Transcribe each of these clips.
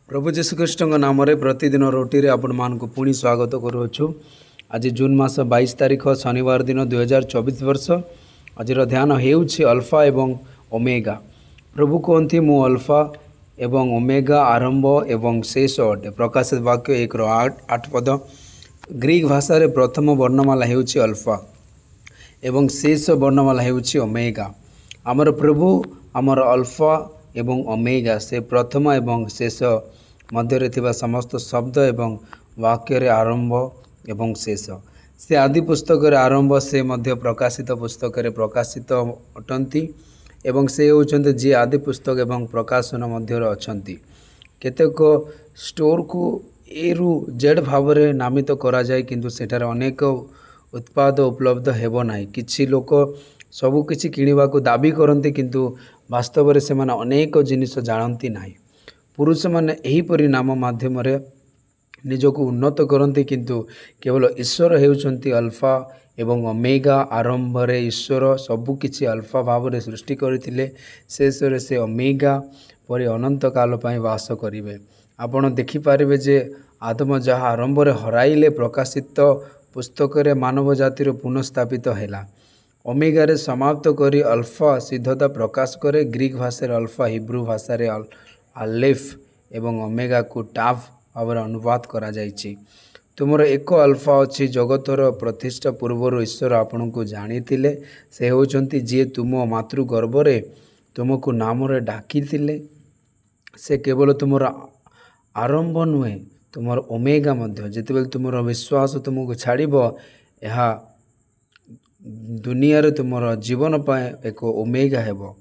प्रभु जीशुख्रीष्ट नाम प्रतिदिन रोटी आपण मानक पुणी स्वागत करुछु। आज जून मास 22 तारिख शनिवार दिन 2024 वर्ष। आज ध्यान हेउछि अल्फा एवं ओमेगा। प्रभु कहती मु अल्फा एवं ओमेगा आरंभ एवं शेष अटे। प्रकाशित वाक्य 1:8 पद। ग्रीक भाषा रे प्रथम वर्णमाला हेउछि अल्फा एवं शेष वर्णमाला हेउछि ओमेगा। आमर प्रभु आमर अल्फा एवं ओमेगा से प्रथम एवं शेष मध्य थिबा समस्त शब्द एवं वाक्य रे आरंभ एवं शेष। से आदि पुस्तक रे आरंभ से मध्य प्रकाशित पुस्तक रे प्रकाशित अटंती एवं से होचंते जे आदि पुस्तक एवं प्रकाशन मध्य रे अछंती। केतेक स्टोर को ए रु जेड भाव रे नामित करा जाय, किंतु सेठार अनेक उत्पाद उपलब्ध हेबो नाही। किछि लोक सबु किछि किनिबा को दाबी करंती, किंतु वास्तव रे से माने अनेक जिनिस जानती नाही। पुरुष माने एही परि नाम माध्यम रे निजको उन्नत करंती, किंतु केवल ईश्वर हेउचंती अल्फा एवं ओमेगा। आरंभ रे ईश्वर सबु किछि अल्फा भाव रे सृष्टि करथिले, शेष रे से ओमेगा परि अनंत काल पई वास करिवे। आपण देखि पारिबे जे आदम जहा आरंभ रे हराइले प्रकाशित पुस्तक रे मानव जातिर पुनर्स्थापित हैला। ओमेगा रे समाप्त करी अल्फा सिद्धता प्रकाश करे। ग्रीक भाषा रे अल्फा, हिब्रू भाषा रे आलेफ एवं ओमेगा को टाफ भाव अनुवाद करा जायछि। तुमर एक अल्फा अच्छी जगतर प्रतिष्ठा पूर्वर ईश्वर आपन को जानिथिले। से होचंती जे तुम मातृगर्भ रे तुमको नाम रे डाकिथिले। से केवल तुमर आरंभ नुहे, तुमर ओमेगा मध्य। जेतेबेल तुमर विश्वास तुमको छाड़िबो, यहा दुनिया रे तुमर जीवन पाए एक ओमेगा हेबो,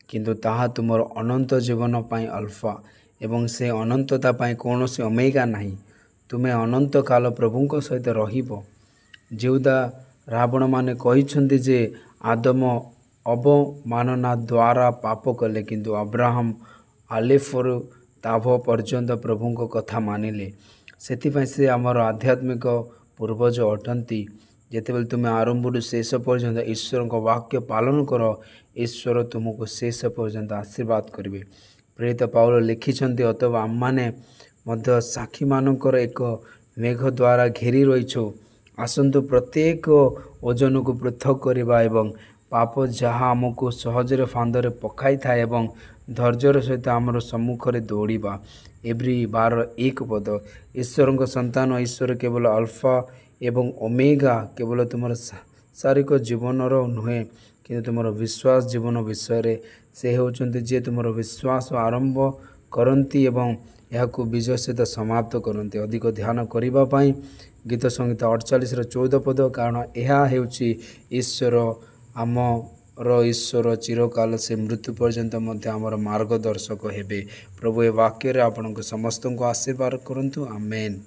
किंतु ताहा तुमर अनंत जीवन पाए अल्फा एवं से अनंतता पाए कौन से ओमेगा नहीं। तुमे अनंत काल प्रभुंक सहित रहिबो। जेउदा रावण माने कहिछन्ति जे आदम अवमानना द्वारा पाप कले, किंतु अब्राहम आलेफर ताभ पर्यंत प्रभुंक कथा मानिले। सेथिपाई से आमर आध्यात्मिक पूर्वज अटंती। जेतेबेल तुमे आरंभ शेष पर्यंत ईश्वर को वाक्य पालन कर, ईश्वर तुमको शेष पर्यंत आशीर्वाद करेंगे। प्रेरित पाउल लिखिछन्ति, अथवा आमने मध्य साक्षी मानकर एक मेघ द्वारा घेरी रहीछु। आसंतु प्रत्येक ओजन को पृथक करवा एवं पाप जहाँ आमको सहजरे फांदरे पकाई थाए एवं धैर्यर सहित आमर सम्मुखरे दौड़िबा। एब्री 12:1 पद। ईश्वर संतान ईश्वर केवल अल्फा एवं ओमेगा केवल तुम शारीरिक जीवन नुहे, कि तुम विश्वास जीवन विषय से होचंती जे तुम विश्वास आरंभ करती एवं यह विजय सहित समाप्त करती। अधिक ध्यान करने गीत संगीत 48:14 पद। कारण यह हेउची ईश्वर आमर ईश्वर चिरकाल से मृत्यु पर्यंत मध्य आमर मार्गदर्शक हेबे। प्रभु ए वाक्य रे आपनको समस्त को आशीर्वाद करंतु। आमेन।